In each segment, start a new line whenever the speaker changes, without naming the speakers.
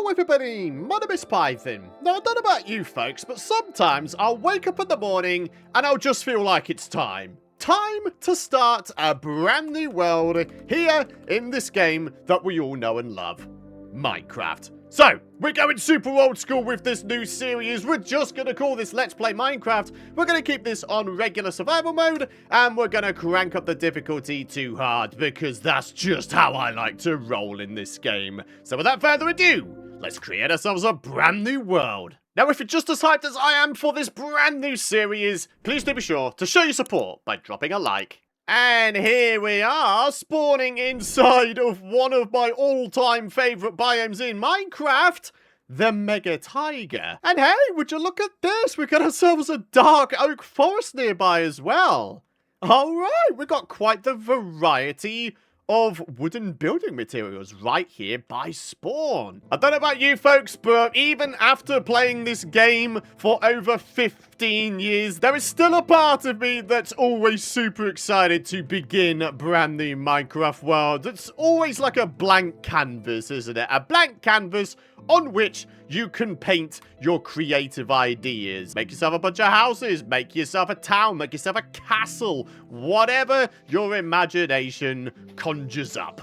Hello everybody, my name is Python. Now I don't know about you folks, but sometimes I'll wake up in the morning and I'll just feel like it's time. Time to start a brand new world here in this game that we all know and love, Minecraft. So, we're going super old school with this new series. We're just going to call this Let's Play Minecraft. We're going to keep this on regular survival mode, and we're going to crank up the difficulty to hard, because that's just how I like to roll in this game. So without further ado, let's create ourselves a brand new world. Now, if you're just as hyped as I am for this brand new series, please do be sure to show your support by dropping a like. And here we are, spawning inside of one of my all-time favourite biomes in Minecraft, the Mega Taiga. And hey, would you look at this? We got ourselves a dark oak forest nearby as well. Alright, we got quite the variety of wooden building materials right here by spawn. I don't know about you folks, but even after playing this game for over 15 years, there is still a part of me that's always super excited to begin a brand new Minecraft world. It's always like a blank canvas, isn't it? A blank canvas on which you can paint your creative ideas. Make yourself a bunch of houses, make yourself a town, make yourself a castle, whatever your imagination conjures up.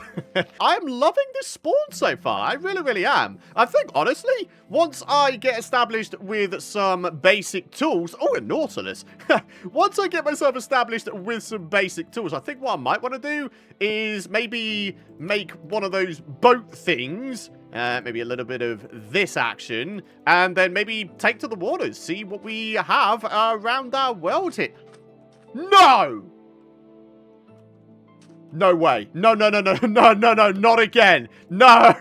I'm loving this spawn so far. I really, really am. I think, honestly, once I get established with some basic tools... Oh, a Nautilus. Once I get myself established with some basic tools, I think what I might want to do is maybe make one of those boat things. Maybe a little bit of this action, and then maybe take to the waters, see what we have around our world here. No! No way. No, no, no, no, no, no, no, not again. No!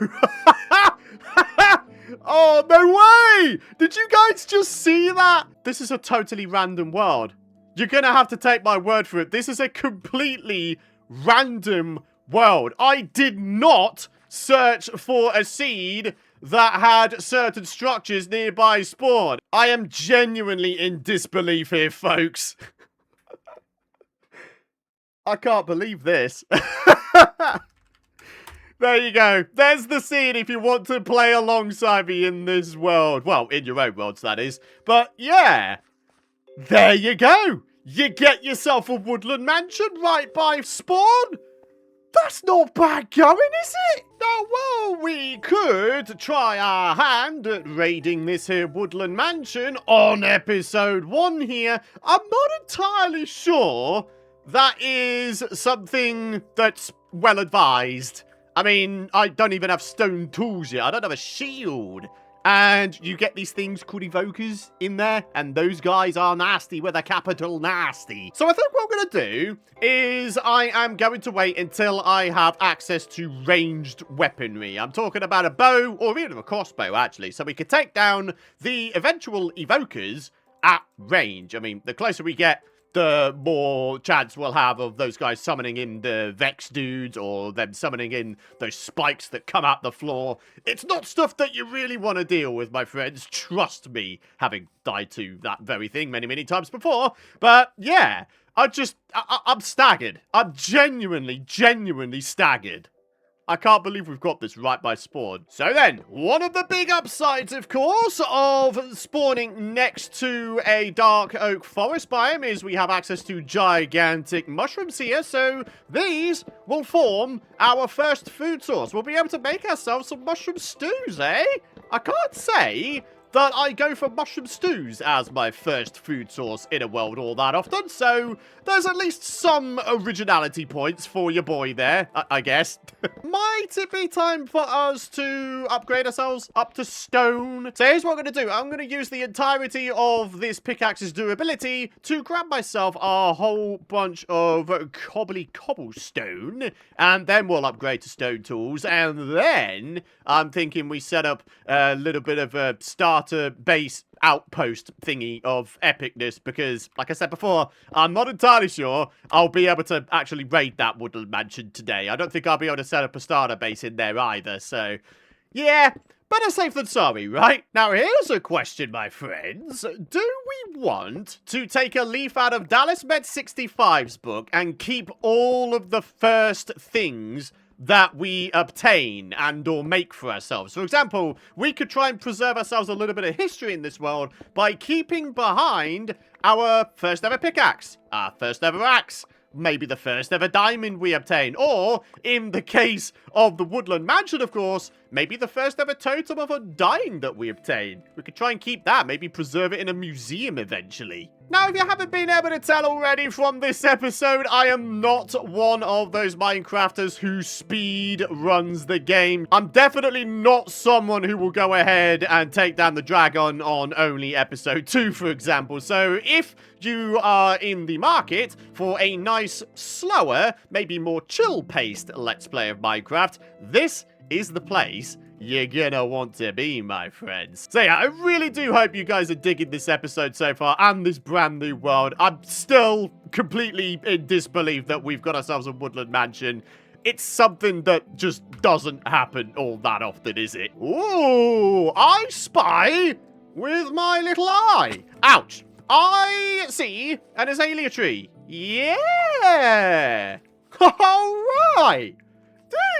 Oh, no way! Did you guys just see that? This is a totally random world. You're gonna have to take my word for it. This is a completely random world. I did not search for a seed that had certain structures nearby spawn. I am genuinely in disbelief here, folks. I can't believe this. There you go. There's the seed if you want to play alongside me in this world. Well, in your own worlds, that is. But yeah, there you go. You get yourself a woodland mansion right by spawn. That's not bad going, is it? Now, while we could try our hand at raiding this here woodland mansion on episode 1 here, I'm not entirely sure that is something that's well advised. I mean, I don't even have stone tools yet. I don't have a shield. And you get these things called evokers in there, and those guys are nasty with a capital nasty. So I think what I'm going to do is I am going to wait until I have access to ranged weaponry. I'm talking about a bow, or even a crossbow, actually, so we can take down the eventual evokers at range. I mean, the closer we get, the more chance we'll have of those guys summoning in the Vex dudes, or them summoning in those spikes that come out the floor. It's not stuff that you really want to deal with, my friends. Trust me, having died to that very thing many, many times before. But yeah, I'm staggered. I'm genuinely staggered. I can't believe we've got this right by spawn. So then, one of the big upsides, of course, of spawning next to a dark oak forest biome is we have access to gigantic mushrooms here. So these will form our first food source. We'll be able to make ourselves some mushroom stews, eh? I can't say that I go for mushroom stews as my first food source in a world all that often, so there's at least some originality points for your boy there, I guess. Might it be time for us to upgrade ourselves up to stone? So here's what I'm going to do. I'm going to use the entirety of this pickaxe's durability to grab myself a whole bunch of cobblestone, and then we'll upgrade to stone tools, and then I'm thinking we set up a little bit of a starter base outpost thingy of epicness, because, like I said before, I'm not entirely sure I'll be able to actually raid that woodland mansion today. I don't think I'll be able to set up a starter base in there either, so yeah, better safe than sorry, right? Now, here's a question, my friends. Do we want to take a leaf out of Dallas Med 65's book and keep all of the first things that we obtain and or make for ourselves. For example, we could try and preserve ourselves a little bit of history in this world by keeping behind our first ever pickaxe, our first ever axe, maybe the first ever diamond we obtain, or, in the case of the Woodland Mansion, of course, maybe the first ever totem of undying that we obtain. We could try and keep that, maybe preserve it in a museum eventually. Now, if you haven't been able to tell already from this episode, I am not one of those Minecrafters who speed runs the game. I'm definitely not someone who will go ahead and take down the dragon on only episode 2, for example. So if you are in the market for a nice, slower, maybe more chill-paced Let's Play of Minecraft, this is the place you're gonna want to be, my friends. So yeah, I really do hope you guys are digging this episode so far and this brand new world. I'm still completely in disbelief that we've got ourselves a Woodland Mansion. It's something that just doesn't happen all that often, is it? Ooh, I spy with my little eye. Ouch. I see an azalea tree. Yeah. All right.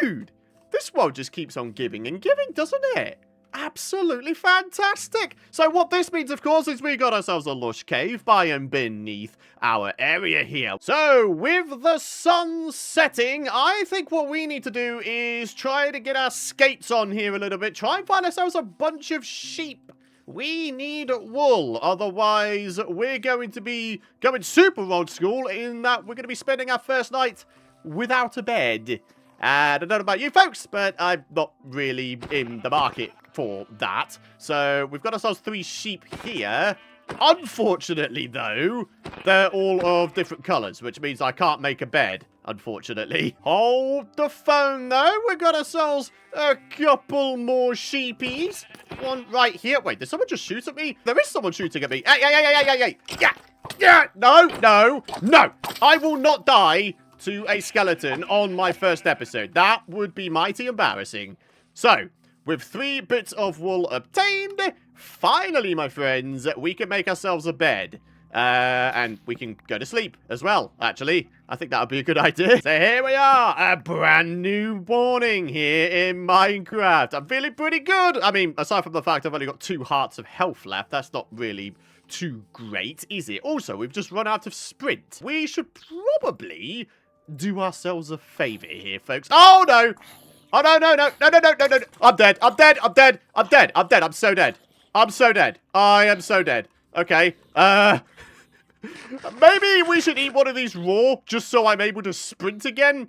Dude. This world just keeps on giving and giving, doesn't it? Absolutely fantastic. So what this means, of course, is we got ourselves a lush cave biome beneath our area here. So with the sun setting, I think what we need to do is try to get our skates on here a little bit. Try and find ourselves a bunch of sheep. We need wool, otherwise we're going to be going super old school in that we're going to be spending our first night without a bed. I don't know about you folks, but I'm not really in the market for that. So we've got ourselves 3 sheep here. Unfortunately, though, they're all of different colours, which means I can't make a bed, unfortunately. Hold the phone, though. We've got ourselves a couple more sheepies. One right here. Wait, did someone just shoot at me? There is someone shooting at me. Hey, hey, hey, hey, hey, hey. Yeah. Yeah. No, no, no. I will not die to a skeleton on my first episode. That would be mighty embarrassing. So, with 3 bits of wool obtained, finally, my friends, we can make ourselves a bed. And we can go to sleep as well, actually. I think that would be a good idea. So here we are, a brand new morning here in Minecraft. I'm feeling pretty good. I mean, aside from the fact I've only got 2 hearts of health left, that's not really too great, is it? Also, we've just run out of sprint. We should probably do ourselves a favor here, folks. Oh, no. Oh, no, no, no, no, no, no, no, no. I'm dead. I'm dead. I'm dead. I'm dead. I'm dead. I'm so dead. I'm so dead. I am so dead. Okay. Maybe we should eat one of these raw, just so I'm able to sprint again.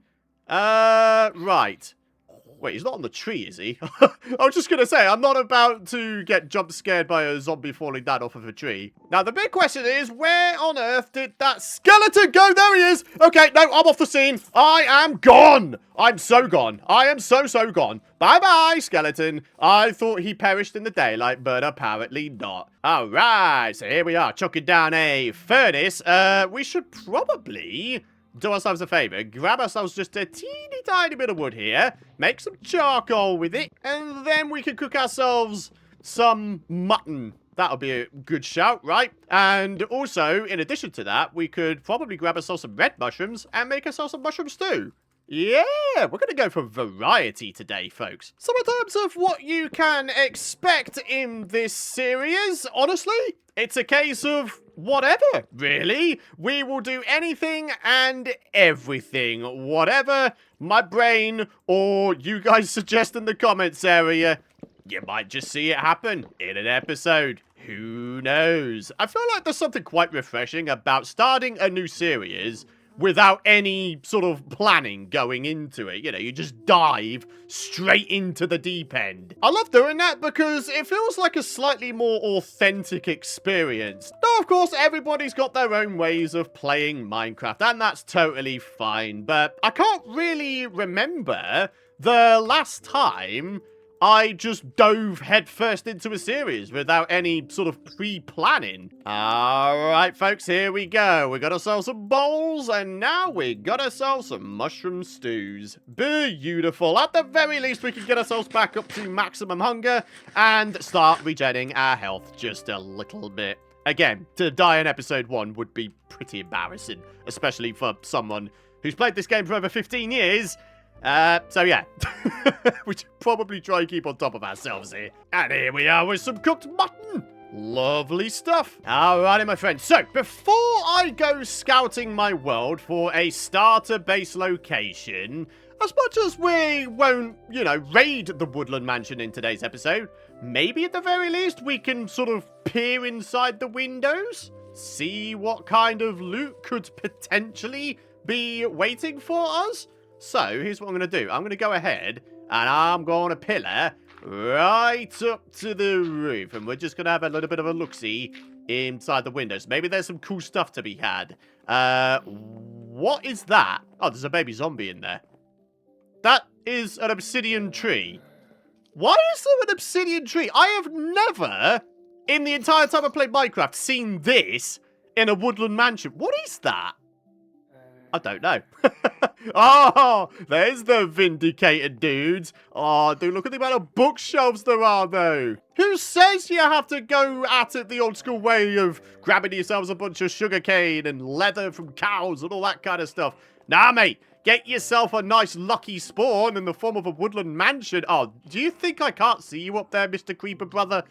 Right. Wait, he's not on the tree, is he? I was just going to say, I'm not about to get jump scared by a zombie falling down off of a tree. Now, the big question is, where on earth did that skeleton go? There he is. Okay, no, I'm off the scene. I am gone. I'm so gone. I am so gone. Bye-bye, skeleton. I thought he perished in the daylight, but apparently not. All right, so here we are, chucking down a furnace. We should probably do ourselves a favor, grab ourselves just a teeny tiny bit of wood here, make some charcoal with it, and then we can cook ourselves some mutton. That'll be a good shout, right? And also, in addition to that, we could probably grab ourselves some red mushrooms and make ourselves some mushroom stew. Yeah, we're going to go for variety today, folks. So in terms of what you can expect in this series, honestly, it's a case of whatever, really. We will do anything and everything. Whatever my brain or you guys suggest in the comments area, you might just see it happen in an episode. Who knows? I feel like there's something quite refreshing about starting a new series without any sort of planning going into it. You know, you just dive straight into the deep end. I love doing that because it feels like a slightly more authentic experience. Though, of course, everybody's got their own ways of playing Minecraft, and that's totally fine. But I can't really remember the last time I just dove headfirst into a series without any sort of pre-planning. Alright, folks, here we go. We got ourselves some bowls, and now we got ourselves some mushroom stews. Beautiful. At the very least, we can get ourselves back up to maximum hunger and start regenerating our health just a little bit. Again, to die in episode 1 would be pretty embarrassing, especially for someone who's played this game for over 15 years So yeah, we should probably try and keep on top of ourselves here. And here we are with some cooked mutton. Lovely stuff. Alrighty, my friends. So, before I go scouting my world for a starter base location, as much as we won't, you know, raid the Woodland Mansion in today's episode, maybe at the very least we can sort of peer inside the windows, see what kind of loot could potentially be waiting for us. So, here's what I'm going to do. I'm going to go ahead and I'm going to pillar right up to the roof. And we're just going to have a little bit of a look-see inside the windows. Maybe there's some cool stuff to be had. What is that? Oh, there's a baby zombie in there. That is an obsidian tree. Why is there an obsidian tree? I have never, in the entire time I've played Minecraft, seen this in a woodland mansion. What is that? I don't know. Oh, there's the vindicated dudes. Oh, dude, look at the amount of bookshelves there are, though. Who says you have to go at it the old school way of grabbing yourselves a bunch of sugarcane and leather from cows and all that kind of stuff? Nah, mate. Get yourself a nice lucky spawn in the form of a woodland mansion. Oh, do you think I can't see you up there, Mr. Creeper brother?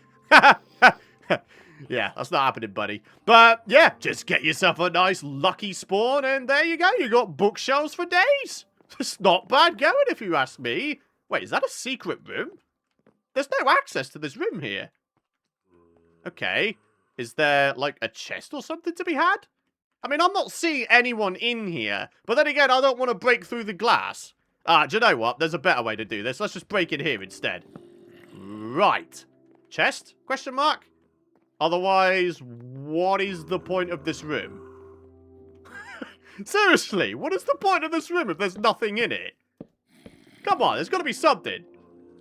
Yeah, that's not happening, buddy. But, yeah, just get yourself a nice lucky spawn, and there you go. You got bookshelves for days. It's not bad going, if you ask me. Wait, is that a secret room? There's no access to this room here. Okay. Is there, like, a chest or something to be had? I mean, I'm not seeing anyone in here. But then again, I don't want to break through the glass. Do you know what? There's a better way to do this. Let's just break in here instead. Right. Chest? Question mark? Otherwise, what is the point of this room? Seriously, what is the point of this room if there's nothing in it? Come on, there's got to be something.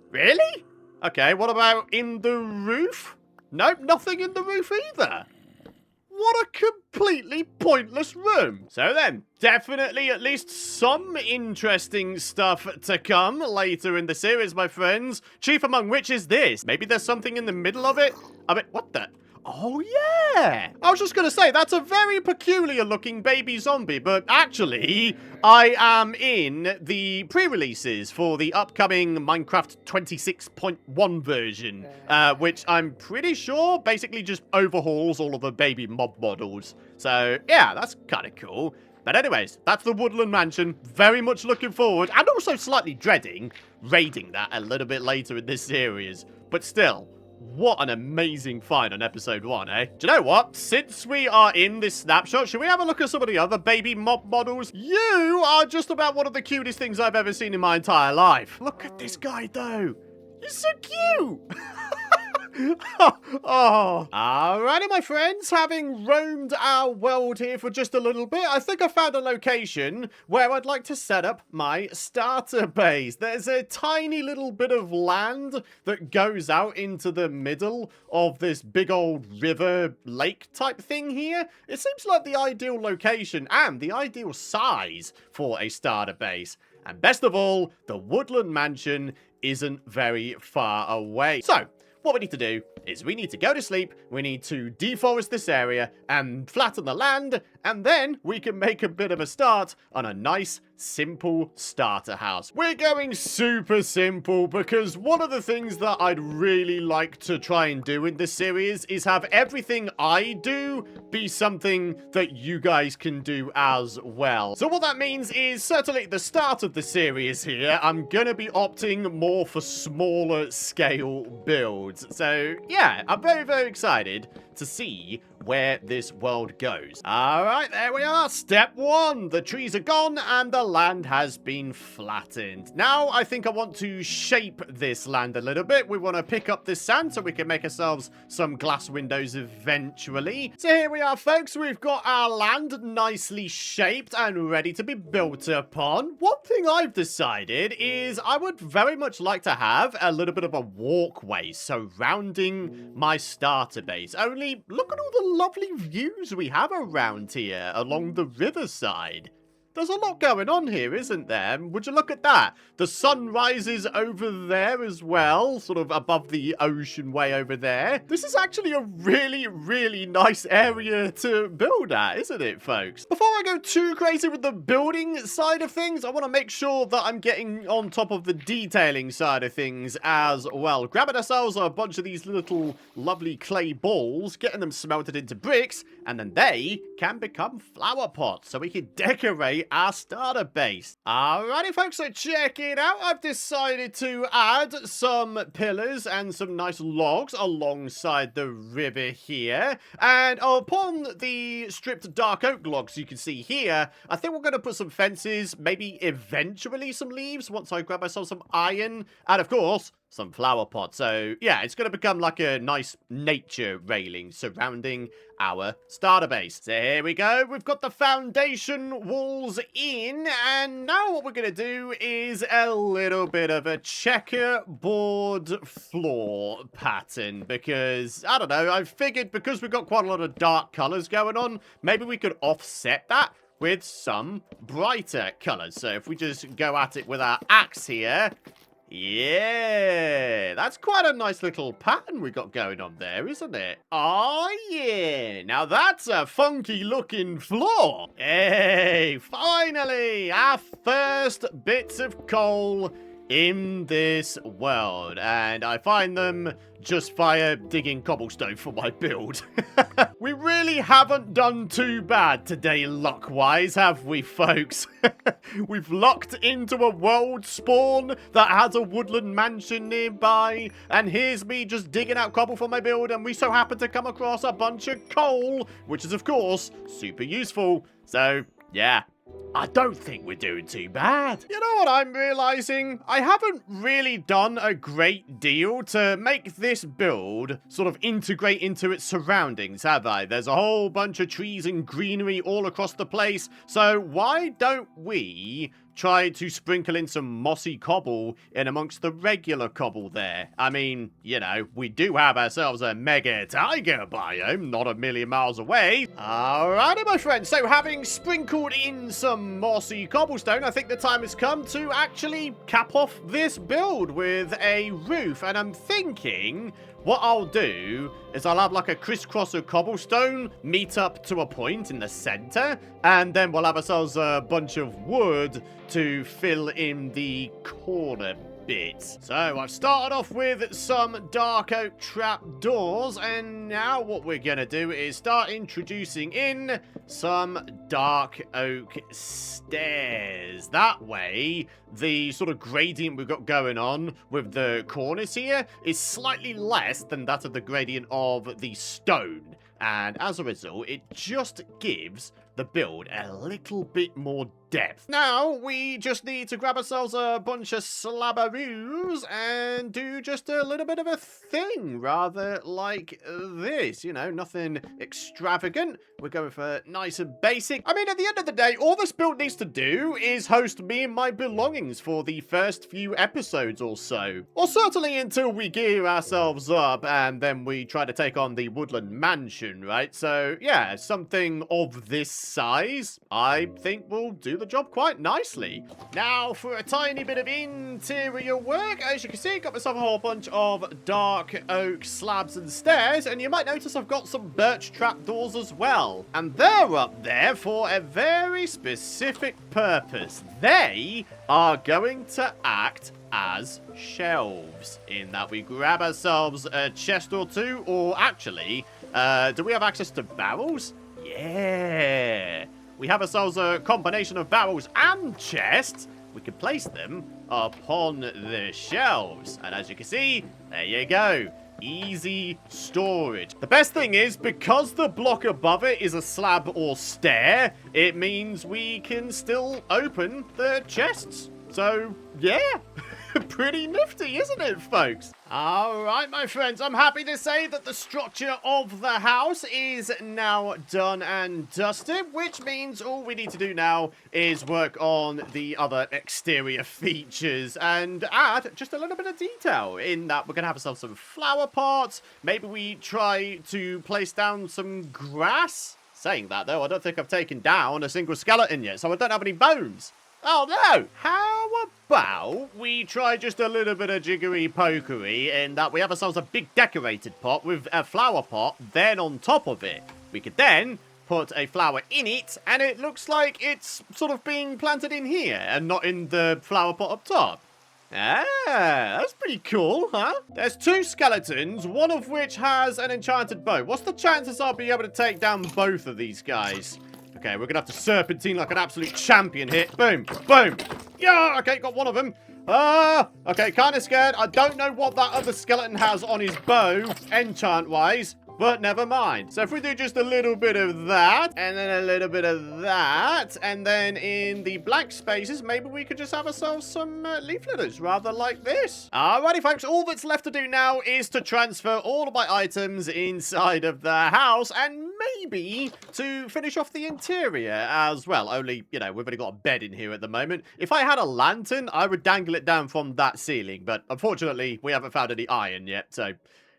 Really? Okay, what about in the roof? Nope, nothing in the roof either. What a completely pointless room. So then, definitely at least some interesting stuff to come later in the series, my friends. Chief among which is this. Maybe there's something in the middle of it. I mean, what the... Oh, yeah. I was just going to say, that's a very peculiar looking baby zombie, but actually, I am in the pre-releases for the upcoming Minecraft 26.1 version, which I'm pretty sure basically just overhauls all of the baby mob models. So, yeah, that's kind of cool. But anyways, that's the Woodland Mansion. Very much looking forward, and also slightly dreading, raiding that a little bit later in this series. But still... what an amazing find on episode 1, eh? Do you know what? Since we are in this snapshot, should we have a look at some of the other baby mob models? You are just about one of the cutest things I've ever seen in my entire life. Look at this guy, though. He's so cute. Oh. Alrighty, my friends, having roamed our world here for just a little bit, I think I found a location where I'd like to set up my starter base. There's a tiny little bit of land that goes out into the middle of this big old river lake type thing here. It seems like the ideal location and the ideal size for a starter base. And best of all, the Woodland Mansion isn't very far away. So, what we need to do is we need to go to sleep, we need to deforest this area and flatten the land, and then we can make a bit of a start on a nice, simple starter house. We're going super simple because one of the things that I'd really like to try and do in this series is have everything I do be something that you guys can do as well. So what that means is certainly at the start of the series here, I'm going to be opting more for smaller scale builds. So yeah, I'm very, very excited to see where this world goes. Alright, there we are. Step 1. The trees are gone and the land has been flattened. Now, I think I want to shape this land a little bit. We want to pick up this sand so we can make ourselves some glass windows eventually. So here we are, folks. We've got our land nicely shaped and ready to be built upon. One thing I've decided is I would very much like to have a little bit of a walkway surrounding my starter base. Only, look at all the lovely views we have around here along the riverside. There's a lot going on here, isn't there? Would you look at that? The sun rises over there as well, sort of above the ocean way over there. This is actually a really, really nice area to build at, isn't it, folks? Before I go too crazy with the building side of things, I want to make sure that I'm getting on top of the detailing side of things as well. Grabbing ourselves a bunch of these little lovely clay balls, getting them smelted into bricks, and then they can become flower pots, so we can decorate our starter base. Alrighty, folks, so check it out. I've decided to add some pillars and some nice logs alongside the river here. And upon the stripped dark oak logs you can see here, I think we're going to put some fences, maybe eventually some leaves once I grab myself some iron, and of course, some flower pots. So yeah, it's going to become like a nice nature railing surrounding our starter base. So here we go. We've got the foundation walls in, and now what we're going to do is a little bit of a checkerboard floor pattern, because I don't know, I figured because we've got quite a lot of dark colors going on, maybe we could offset that with some brighter colors. So if we just go at it with our axe here, yeah, that's quite a nice little pattern we got going on there, isn't it? Oh, yeah. Now that's a funky looking floor. Hey, finally, our first bits of coal in this world, and I find them just via digging cobblestone for my build. We really haven't done too bad today luck-wise, have we, folks? We've locked into a world spawn that has a woodland mansion nearby, and here's me just digging out cobble for my build, and we so happen to come across a bunch of coal, which is, of course, super useful. So, yeah, I don't think we're doing too bad. You know what I'm realizing? I haven't really done a great deal to make this build sort of integrate into its surroundings, have I? There's a whole bunch of trees and greenery all across the place, so why don't we try to sprinkle in some mossy cobble in amongst the regular cobble there? I mean, you know, we do have ourselves a mega tiger biome not a million miles away. Alrighty, my friends, so having sprinkled in some mossy cobblestone, I think the time has come to actually cap off this build with a roof, and I'm thinking what I'll do is I'll have like a crisscross of cobblestone meet up to a point in the center, and then we'll have ourselves a bunch of wood to fill in the corner bits. So I've started off with some dark oak trap doors, and now what we're gonna do is start introducing in some dark oak stairs. That way, the sort of gradient we've got going on with the corners here is slightly less than that of the gradient of the stone. And as a result, it just gives the build a little bit more depth. Now, we just need to grab ourselves a bunch of slabberoos and do just a little bit of a thing, rather like this. You know, nothing extravagant. We're going for nice and basic. I mean, at the end of the day, all this build needs to do is host me and my belongings for the first few episodes or so. Or certainly until we gear ourselves up and then we try to take on the Woodland Mansion, right? So, yeah, something of this size, I think will do the job quite nicely. Now, for a tiny bit of interior work, as you can see, got myself a whole bunch of dark oak slabs and stairs, and you might notice I've got some birch trapdoors as well. And they're up there for a very specific purpose. They are going to act as shelves, in that we grab ourselves a chest or two, or actually, do we have access to barrels? Yeah, we have ourselves a combination of barrels and chests. We can place them upon the shelves. And as you can see, there you go. Easy storage. The best thing is, because the block above it is a slab or stair, it means we can still open the chests. So, yeah. Pretty nifty, isn't it, folks? Alright, my friends, I'm happy to say that the structure of the house is now done and dusted, which means all we need to do now is work on the other exterior features and add just a little bit of detail. In that, we're going to have ourselves some flower pots. Maybe we try to place down some grass Saying that, though, I don't think I've taken down a single skeleton yet, so I don't have any bones. Oh, no! How about we try just a little bit of jiggery-pokery in that we have ourselves a big decorated pot with a flower pot, then on top of it. We could then put a flower in it, and it looks like it's sort of being planted in here and not in the flower pot up top. Ah, that's pretty cool, huh? There's 2 skeletons, one of which has an enchanted bow. What's the chances I'll be able to take down both of these guys? Okay, we're gonna have to serpentine like an absolute champion here. Boom, boom. Yeah, okay, got one of them. Okay, kind of scared. I don't know what that other skeleton has on his bow, enchant-wise. But never mind. So if we do just a little bit of that, and then a little bit of that, and then in the blank spaces, maybe we could just have ourselves some leaf litters, rather like this. Alrighty, folks, all that's left to do now is to transfer all of my items inside of the house, and maybe to finish off the interior as well. Only, you know, we've only got a bed in here at the moment. If I had a lantern, I would dangle it down from that ceiling, but unfortunately, we haven't found any iron yet, so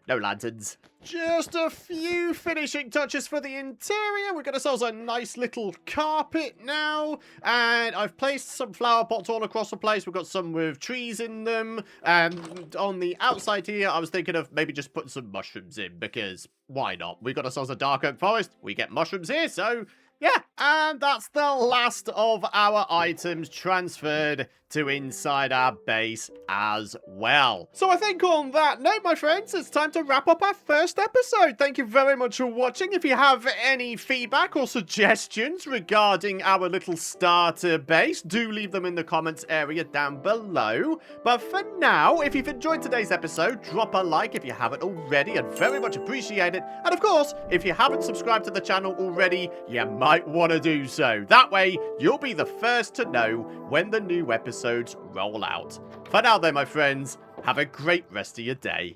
no lanterns. Just a few finishing touches for the interior. We've got ourselves a nice little carpet now. And I've placed some flower pots all across the place. We've got some with trees in them. And on the outside here, I was thinking of maybe just putting some mushrooms in. Because why not? We've got ourselves a dark oak forest. We get mushrooms here, so yeah. And that's the last of our items transferred to inside our base as well. So I think on that note, my friends, it's time to wrap up our first episode. Thank you very much for watching. If you have any feedback or suggestions regarding our little starter base, do leave them in the comments area down below. But for now, if you've enjoyed today's episode, drop a like if you haven't already. I'd very much appreciate it. And of course, if you haven't subscribed to the channel already, you might want to do so. That way, you'll be the first to know when the new episodes roll out. For now, though, my friends, have a great rest of your day.